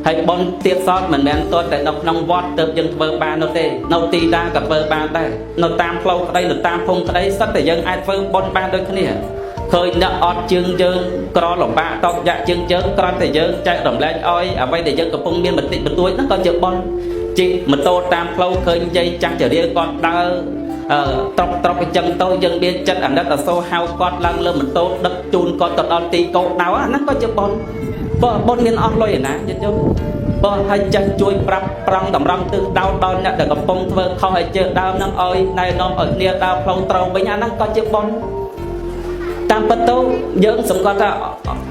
hay bon tiết sót mình men tôi tại đọc nông vót từ dân vơ ba nó tê nâu tì đa gặp vơ ba đây nó tam flow đây là tam phong đây sắp để dân ai vơ bon ba đôi kia khơi nợ ọt chương dương cỏ lỏng ba tóc dạ chương chớ con để dân chạy đồng lên oi à vay để dân gặp phong miên mình tịnh một tuổi nó còn chợ bon chị mình tô tam flow khơi dây chắc trở đi con đa trọc cái chân tôi dân biên chân ảnh đất là sâu hao con lăng lơ mình tô đất chun con tọt on tì câu đáo nó có chợ bon bon miên on lôi nè chứ bon hay chân chui prang tầm răng từ đau đau nhặt để gặp phong thơ không hay chơi đau năng oi này nó ở nia đau phong trâu với nhà nó có chợ bon tam bất tâu dưỡng sống con ta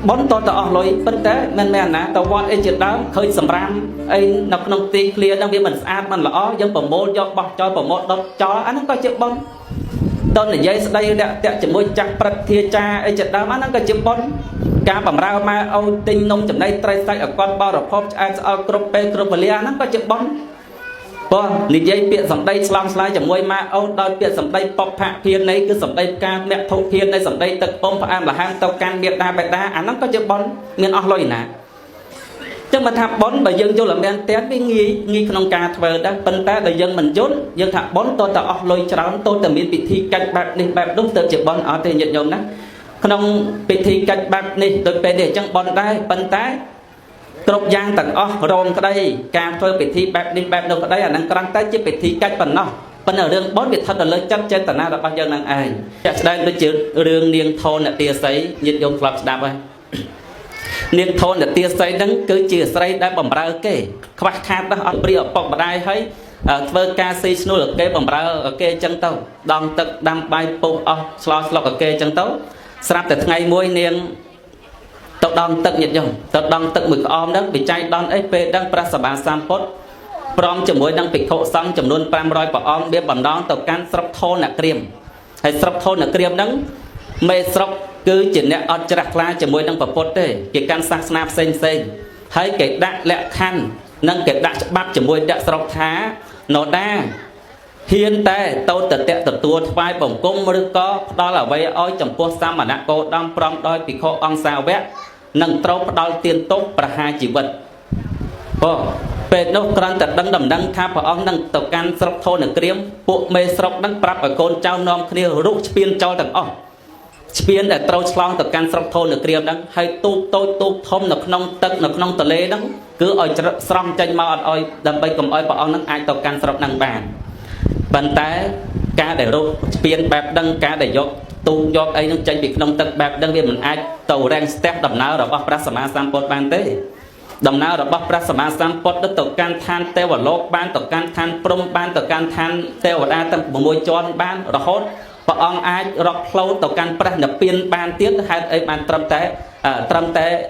bón to on lôi bất tế men nè tàu vót ấy chuyện đó khơi sầm ram ấy nọc nông tì clear đang bị mình ăn mình lõ dân bầm mô do bọc cho bầm mô đốt cho anh nó có chợ bon tôn là dây đây đã chỉ môi chắc bật thia cha ấy chuyện đó nó có chợ bon cá bầm rau mà âu tinh nông chấm đây trai sai ở con bao rồi pop ăn ở crope cropelia nó có chữ bón bon nị dây biển sầm đây slam slide chấm môi mà âu đôi biển sầm đây pop hạ phiên này cứ sầm đây ca mẹ thâu phiên đây sầm đây tật bom phải ăn là hang tàu can biệt đa bẹt đa nó có chữ bón miền ở lôi nè chứ mà tháp bón bởi dân vô làm đen té với nghi không ca thờ đó bên ta đời dân mình chốt dân tháp bón tôi ta ở lôi cháo tôi ta miền bị thi cách bạc đi bạc đúng từ chữ bón ở trên nhận nhôm đó không bị thi cách bạc này tôi phải để chân bón đây bên ta cột giang tận rôm cái đây cà phê bị thi bạc đi bạc đâu cái đây là năng căng tay chứ bị thi cách phần nó bên ở đường bón bị thật là lớn chất trên tận nào là bao giờ năng ai đây tôi chữ đường niềng thôn là tia sấy nhiệt dụng club đạp ơi niềng thôn là tia sấy đấng cứ chia sấy đã bầm ra kê các khát đó ông bịa bọc đai thấy vơ ca si snu là kê bầm ra kê chân tàu đòn tật đam bay po slot ở kê chân tàu sắp từ ngày muối niềng tàu đòn tật nhiệt dụng tàu đòn tật mực om đó bị cháy đòn ép đang prasaba sampot prom chấm muối đang bị thổ xăng chấm luôn pram roi bỏ om biết bầm đòn tàu can sập thôn là kriêm hay sập thôn là kriêm đấng mê sập cứ chỉ nè ở chặt la chấm muối đang bập bột đấy cái can sát snap sen thấy cái đạn lẹ khăn nâng cái đạn bắt chấm muối đạn sập thá nó đa hiện tại tôi tự tẹt tự tua vai bổng cung mới có đó là vay oi chấm po sam mà đã cô đang prom đôi bị khô on sao vét nâng trâu đôi tiền tốt và hai chỉ vật về nó còn tận đăng đầm đăng tháp và ông nâng tàu can sập thôn ở kriêm bộ mê sập đăng prap ở côn trao nom kia rút spiên cho tận ông spiên để trâu slong tàu can sập thôn ở kriêm đăng hay tu thom nọc nông tật nọc nông tờ lê đăng cứ oi song tranh màu oi đầm bay cầm oi và ông nâng ai tàu can sập nâng bàn bàn tay cá để rút spiên bẹp đăng cá để dọc tu dọc ấy nâng tranh bị nông tật bẹp đăng vì mình ai tàu đang step đầm nào rồi bóc prasama sampot bàn tế đầm nào rồi bóc prasama sampot đất tàu can than teo vào lốp ban tàu can than prom ban tàu can than teo vào đa tâm môi tròn ban rồi hốt và ông ai rọc flow tàu can pras nập piên ban tiết hai ấy ban trâm té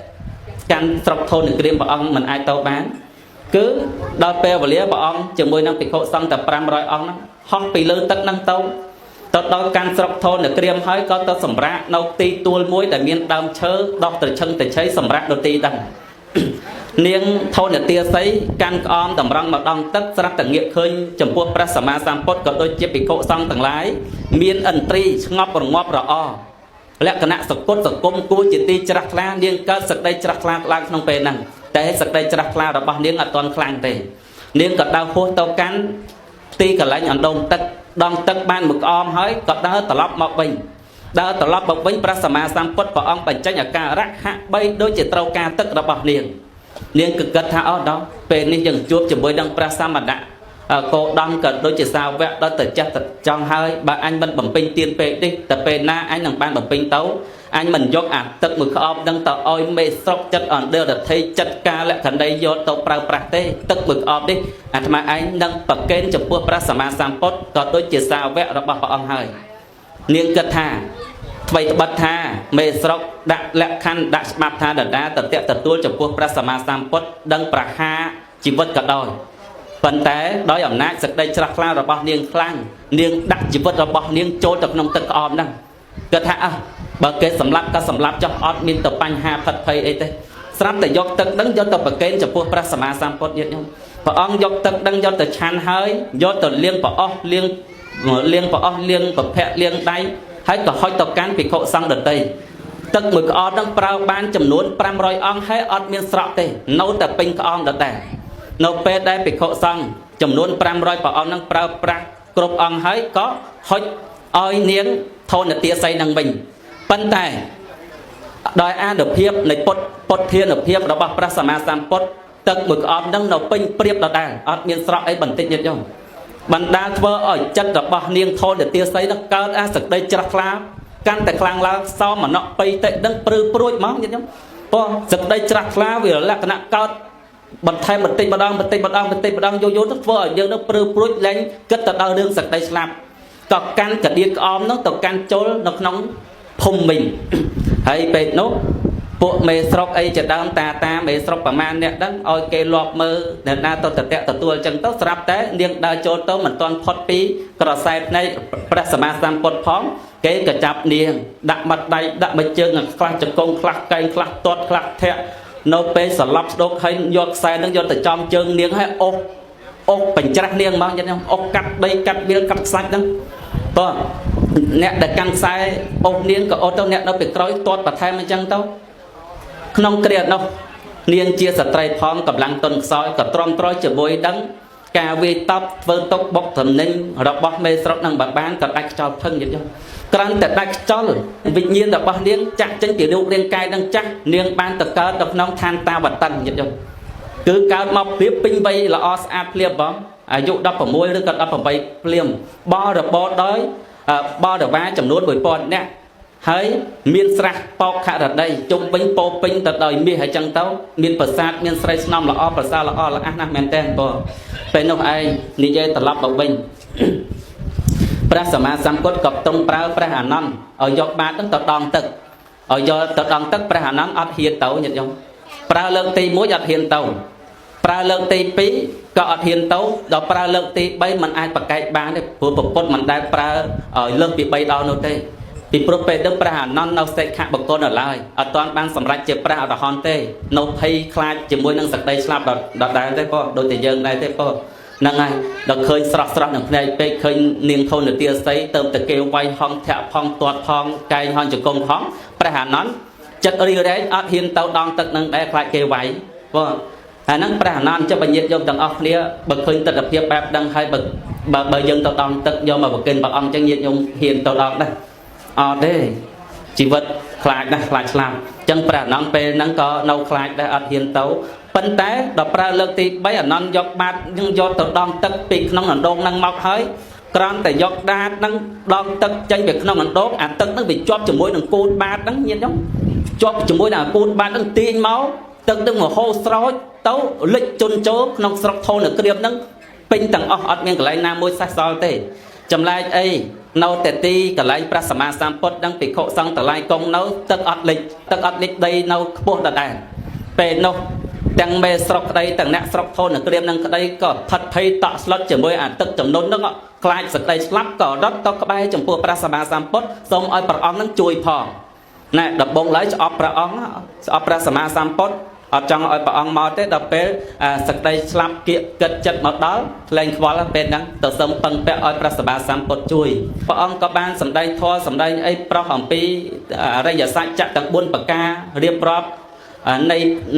can sọc thôn được riêng và ông mình ai tàu bán cứ đo pe và lía và ông chừng môi năng bị hộ xong tập pram rồi ông hot bị lơ tất năng tàu đo can sọc thôn được riêng hỏi có tàu sầm rạ nâu ti tuôn muối để miên đam chớ đo từ chân từ cháy sầm rạ đầu ti đằng niềng thôn là tia sấy can om tầm răng mà đong tất sắp tận nghiệp khơi chấm pua prasama sampot có đôi chiếc bị cộ xong tầng lái miên ẩn tri ngọc rõ lẽ cái nạ sọc cốt sọc cung cua chỉ ti chặt la niềng cơ sọc đây chặt la lang trong bề nằng để sọc đây chặt la rồi bao niềng ở toàn khang tề niềng cật đau khô tàu cán ti cả lại nhọn đông tất đong tất ban mực om hỏi cật đau tờ lóp mọc bình đau tờ lóp mọc bình prasama sampot của ông bành tranh ở ca rắc hạ bay đôi chỉ trâu ca tất rồi bao niềng niềng cực thả ở đó về nên dừng chuột chỉ mới đăng prasama đã cô đăng cần đôi chỉ sao vẽ đó từ chắc trong hơi bà anh mình bẩm pin tiên về đi tập về na anh làm ban bẩm pin tấu anh mình dốt tất mực om đăng tờ oi mê sọc chất ở đây là thấy chất ca lại gần đây vô tàu prao prate tất mực om đi mà anh đăng bậc kênh chụp pua prasama sampot có đôi chỉ sao vẽ đó bảo ông hơi niềng cực thả vậy bật tha mê sọc đã lẹ khăn đã map tha đã tập tẹt tập tua chụp pua prasama sampot đăng praha chỉ vật cả đôi phần té đói ẩm nát sực đây chặt la rồi bao niềng khang niềng đặt chỉ vật rồi bao niềng trôi tập nông tật om đăng cực thả bậc kế sầm lấp cho admin tập banh ha phật thầy ấy thế sắp để dọc tật đăng do tập bậc kế chụp pua prasama sampot nhiệt nhau và ông dọc tật đăng do tập chan hơi do tập liêng bỏ liêng bỏ phe liêng đáy hãy có hỏi tập cán bị khổ sang đợt đây ទឹកមួយក្អមនឹងប្រើបានចំនួន500អង្គហើយអត់មានស្រក់ទេនៅតែពេញក្អមដដែលនៅពេលដែលភិក្ខុសង្ឃចំនួន500ព្រះអង្គនឹងប្រើប្រាស់គ្រប់អង្គហើយក៏ហុចឲ្យនាងធនទាសីនឹងវិញប៉ុន្តែដោយអានុភាពនៃពុទ្ធានុភាពរបស់ព្រះសម្មាសម្ពុទ្ធទឹកមួយក្អមនឹងនៅពេញព្រៀបដដែលអត់មានស្រក់អីបន្តិចទៀតទេបណ្ដាលធ្វើឲ្យចិត្តរបស់នាងធនទាសីនឹងកើតអាសក្តិច្រាស់ថ្លាកាន់តែខ្លាំងឡើងសោមនៈបៃតិនឹងព្រឺព្រួយហ្មងទៀតព្រោះសក្តិច្រាស់ថ្លាវាលក្ខណៈកើតបន្ថែមបន្តិចម្ដងយកទៅធ្វើឲ្យយើងនឹងព្រឺព្រួយលែងគិតទៅដល់រឿងសក្តិស្លាប់ក៏កាន់កដៀតក្អមនោះទៅកាន់ចូលនៅក្នុងភូមិវិញហើយពេលនោះពួកមេស្រុកអីជាដើមតាមេស្រុកប្រមាណអ្នកហ្នឹងឲ្យគេលបមើលអ្នកណាទៅទទួលអញ្ចឹងទៅស្រាប់តែនាងដើរចូលទៅមិនទាន់ផុតពីក្រសែភ្នែកព្រះសម្មាសម្ពុទ្ធផងគេក៏ចាប់នាងដាក់មាត់ដៃដាក់មួយជើងខ្លះចង្គង់ខ្លះកែងខ្លះទាត់ខ្លះធាក់នៅពេលស្លាប់ស្ដុកហើយយកខ្សែនឹងយកទៅចំជើងនាងហើយអុកបញ្ច្រាស់នាងហ្មងចឹងអុកកាត់ដីកាត់វាលកាត់ខ្សាច់ហ្នឹងបងអ្នកដែលកាន់ខ្សែអុកនាងក៏អត់ទៅអ្នកនៅពីក្រោយទាត់បន្ថែមអញ្ចឹងទៅក្នុងគ្រានោះនាងជាស្ត្រីផងកម្លាំងទុនខ្សោយក៏ទ្រាំទ្រជាមួយដឹងការវាយតប់ធ្វើទុកបុកតំណែងរបស់មេស្រុកនឹងបានក៏ដាច់ខ្យល់ផឹងយត់ក្រាន់តែដាច់ខ្យល់វិញ្ញាណរបស់នាងចាក់ចេញពីរូបរាងកាយនឹងចាស់នាងបានទៅកើតនៅក្នុងឋានតាវតិនយត់គឺកើតមកព្រៀបពេញវ័យល្អស្អាតភ្លាមបងអាយុ16ឬក៏18ភ្លាមបរបរដោយបរិវារចំនួន1000នាក់ហើយមានស្រះបោកខរដីជុំវិញពោពេញទៅដោយមាសហើយចឹងទៅមានប្រាសាទមានស្រីស្នំល្អប្រសើរល្អល្អណាស់មែនតើបងពេលនោះឯងនិយាយត្រឡប់មកវិញព្រះសម្មាសម្ពុទ្ធក៏ទ្រង់ប្រើព្រះអានន្ទឲ្យយកបាតនឹងទៅដងទឹកឲ្យយកទៅដងទឹកព្រះអានន្ទអត់ហ៊ានទៅញាតិញោមប្រើលើកទី1អត់ហ៊ានទៅប្រើលើកទី2ក៏អត់ហ៊ានទៅដល់ប្រើលើកទី3มันអាចប្រកែកបានទេព្រោះប្រពុតមិនដែលប្រើឲ្យលើកពី3ដល់នោះទេពីព្រោះពេលទឹកព្រះអានន្ទនៅសេខបុគ្គលនៅឡើយអត់ទាន់បានសម្រេចជាព្រះអរហន្តទេនៅភ័យខ្លាចជាមួយនឹងសក្តិស្លាប់ដដែលទេបងដូចតែយើងដែរទេបងហ្នឹងហើយដល់ឃើញស្រស់នឹងភ្នែកពេកឃើញនាងធនទាសីទៅតែគេវាយហងធាក់ផងទាត់ផងកែងហងចង្គង់ផងព្រះអានន្ទចិត្តរីរែងអត់ហ៊ានទៅដងទឹកនឹងដែរខ្លាចគេវាយបងហើយហ្នឹងព្រះអានន្ទចុះបញ្ញត្តិយកទាំងអស់គ្នាបើឃើញទស្សនភាពបែបហ្នឹងហើយបើយើងទៅដងទឹកយកមកប្រគិនព្រះអង្គចឹងញាតិញោមហ៊ានទៅដងដែរអត់ទេជីវិតខ្លាចណាស់ខ្លាចស្លាប់អញ្ចឹងព្រះអានន្ទពេលហ្នឹងក៏នៅខ្លាចដែរអត់ហ៊ានទៅប៉ុន្តែដល់ប្រើលើកទី3អានន្ទយកបាតនឹងយកទៅដងទឹកពីក្នុងអណ្ដូងហ្នឹងមកហើយគ្រាន់តែយកដាតហ្នឹងដងទឹកចេញពីក្នុងអណ្ដូងអាទឹកហ្នឹងវាជាប់ជាមួយនឹងគូនបាតហ្នឹងញាតិញោមជាប់ជាមួយនឹងគូនបាតហ្នឹងទាញមកទឹកហ្នឹងមកហូរស្រោចទៅលិចជន់ចូលក្នុងស្រុកធនក្រៀមហ្នឹងពេញទាំងអស់អត់មានកន្លែងណាមួយសេសសល់ទេចម្លែកអីនៅតែទីកន្លែងព្រះសម្មាសម្ពុទ្ធនឹងភិក្ខុសង្ឃតម្លៃកងនៅទឹកអត់លិចដីនៅខ្ពស់ដដែលពេលនោះទាំងមេស្រុកក្តីទាំងអ្នកស្រុកធនក្រៀមនឹងក្តីក៏ផិតភ័យតក់ស្លុតជាមួយអាទឹកចំនួនហ្នឹងខ្លាចសក្តីស្លាប់ក៏រត់ទៅក្បែរចំពោះព្រះសម្មាសម្ពុទ្ធសូមឲ្យព្រះអង្គនឹងជួយផងណែដំបងឡើយស្អប់ព្រះអង្គស្អប់ព្រះសម្មាសម្ពុទ្ធអត់ចង់ឲ្យព្រះអង្គមកទេដល់ពេលសក្តីស្លាប់គៀកគិតចិត្តមកដល់លែងខ្វល់ពេលហ្នឹងទៅសឹមពឹងពាក់ឲ្យព្រះសម្មាសម្ពុទ្ធជួយព្រះអង្គក៏បានសម្ដែងធម៌សម្ដែងអីប្រោះអំពីអរិយសច្ចៈទាំង4ប្រការរៀបរាប់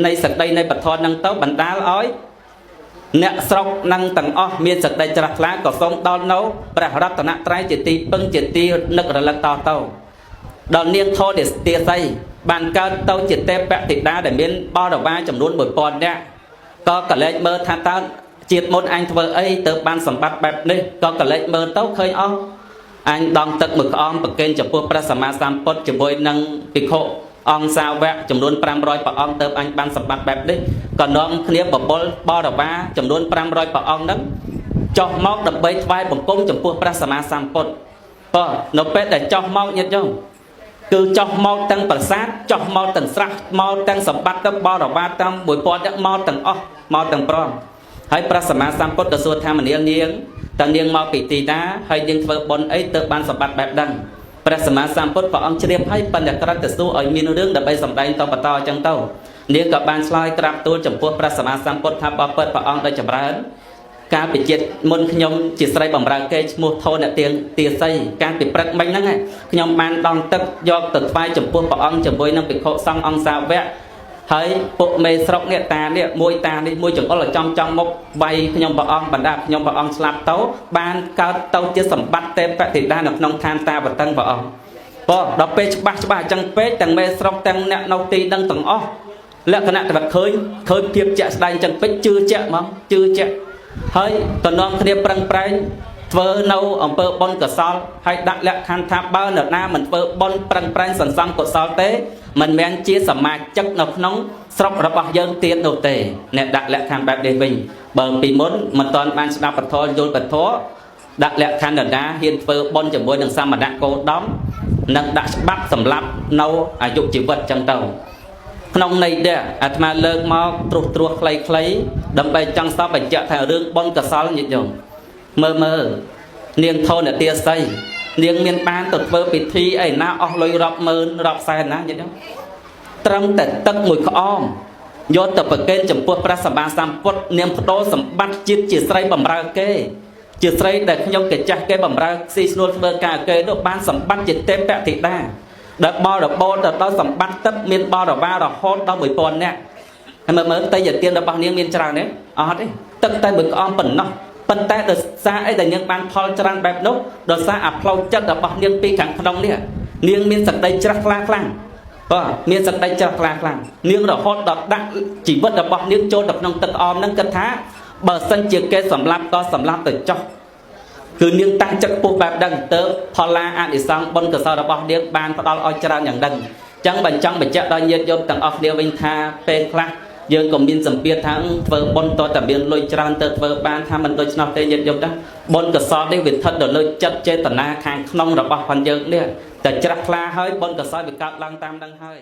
នៃសក្តីនៃពធហ្នឹងទៅបណ្ដាលឲ្យអ្នកស្រុកនឹងទាំងអស់មានសក្តីច្រាស់ថ្លាក៏សូមដល់នៅព្រះរតនត្រ័យជាទីពឹងជាទីនឹករលឹកតទៅដល់នាងធនទាសីបានកើតទៅជាទេពធីតាដែលមានបរិវារចំនួន1000នាក់ក៏កលែកមើលថាតើជាតិមុនអញធ្វើអីទៅបានសម្បត្តិបែបនេះក៏កលែកមើលទៅឃើញអស់អញដងទឹកមួយក្អមប្រគេនចំពោះព្រះសម្មាសម្ពុទ្ធជាមួយនឹងភិក្ខុអង្គសាវកចំនួន500ព្រះអង្គទៅអញបានសម្បត្តិបែបនេះក៏នាំគ្នាបបលបរិវារចំនួន500ព្រះអង្គហ្នឹងចុះមកដើម្បីថ្វាយបង្គំចំពោះព្រះសម្មាសម្ពុទ្ធបើនៅពេលដែលចុះមកញាតិញោមគឺចុះមកទាំងប្រាសាទចុះមកទាំងស្រះមកទាំងសម្បត្តិទៅបរិវារតាម1000នាក់មកទាំងអស់មកទាំងព្រមហើយព្រះសម្មាសម្ពុទ្ធក៏សួរថាមនាលនាងតើនាងមកពីទីណាហើយនាងធ្វើបុណ្យអីទៅបានសម្បត្តិបែបហ្នឹងព្រះសម្មាសម្ពុទ្ធព្រះអង្គជ្រាបហើយប៉ុន្តែក្រឹតទៅសួរឲ្យមានរឿងដើម្បីសម្ដែងតបន្តអញ្ចឹងទៅនាងក៏បានឆ្លើយក្រាបទូលចំពោះព្រះសម្មាសម្ពុទ្ធថាបបិទ្ធព្រះអង្គដ៏ចម្រើន ការពិจิตមុនខ្ញុំជាស្រីបំរើគេឈ្មោះធនអ្នកទាស័យការពិព្រឹកមិញហ្នឹងខ្ញុំបានដងទឹកយកទៅថ្វាយចំពោះព្រះអង្គជាមួយនឹងភិក្ខុសង្ឃអង្គសាវកហើយពួកមេស្រុកនេះតានេះមួយតានេះមួយចង្អុលចំមុខវាយខ្ញុំព្រះអង្គបណ្ដាខ្ញុំព្រះអង្គស្លាប់ទៅបានកើតទៅជាសម្បត្តិទេពធីតានៅក្នុងឋានតាបតឹងព្រះអង្គព្រោះដល់ពេលច្បាស់អញ្ចឹងពេកទាំងមេស្រុកទាំងអ្នកនៅទីនឹងទាំងអស់លក្ខណៈតែឃើញភាពជាក់ស្ដែងអញ្ចឹងពេកជឿជាក់ហ្មងជឿជាក់ហើយតំណងគ្នាប្រឹងប្រែងធ្វើនៅអំពើបុណ្យកុសលហើយដាក់លក្ខខណ្ឌថាបើនរណាមិនធ្វើបុណ្យប្រឹងប្រែងសន្សំកុសលទេមិនមែនជាសមាជិកនៅក្នុងស្រុករបស់យើងទៀតនោះទេអ្នកដាក់លក្ខខណ្ឌបែបនេះវិញបើពីមុនមិនតាន់បានស្ដាប់ពធយល់ពធដាក់លក្ខខណ្ឌនរណាហ៊ានធ្វើបុណ្យជាមួយនឹងសមណៈគោដំនិងដាក់ច្បាប់សម្រាប់នៅអាយុជីវិតចឹងទៅក្នុងន័យនេះអាត្មាលើកមកត្រួសខ្លីៗដើម្បីចង់សពបញ្ជាក់ថារឿងបុណ្យកុសលញាតិញោមមើលនាងធនទាស័យនាងមានបានទៅធ្វើពិធីអីណាអស់លុយរាប់ម៉ឺនរាប់សែនណាញាតិញោមត្រឹមតែទឹកមួយក្អមយកទៅប្រគេនចំពោះព្រះសម្មាសម្ពុទ្ធនាងបដូរសម្បត្តិជាតិជាស្រីបំរើគេជាស្រីដែលខ្ញុំកិច្ចចាស់គេបំរើស៊ីស្នួលធ្វើការគេនោះបានសម្បត្តិជាទេពធីតាដែលបរិបូរទៅដល់សម្បត្តិទឹកមានបរិវាររហូតដល់ 1000 នាក់ហើយមើលតេយ្យទានរបស់នាងមានច្រើនទេអត់ទេទឹកតែមួយក្អមប៉ុណ្ណោះប៉ុន្តែដោយសារអីដែលនាងបានផលច្រើនបែបនោះដោយសារអាផ្លូវចិត្តរបស់នាងពីខាងក្នុងនេះនាងមានសក្តីជ្រះថ្លាខ្លាំងមានសក្តីជ្រះថ្លាខ្លាំងនាងរហូតដល់ដាក់ជីវិតរបស់នាងចូលទៅក្នុងទឹកក្អមហ្នឹងគិតថាបើសិនជាគេសម្លាប់ក៏សម្លាប់ទៅចោះគឺនាងតាំងចិត្តពុះបែបហ្នឹងទៅផល្លាអនិសង្ឃបុណ្យកុសលរបស់នាងបានផ្ដល់ឲ្យច្រើនយ៉ាងហ្នឹងអញ្ចឹងបញ្ជាក់ដល់ញាតិញោមទាំងអស់គ្នាវិញថាពេលខ្លះយើងក៏មានសម្ពាធថាធ្វើបុណ្យតតែមានលុយច្រើនទៅធ្វើបានថាមិនដូច្នោះទេញាតិញោមណាបុណ្យកុសលនេះវាស្ថិតនៅលើចិត្តចេតនាខាងក្នុងរបស់ផងយើងនេះតែជ្រះថ្លាហើយបុណ្យកុសលវាកើតឡើងតាមនឹងហើយ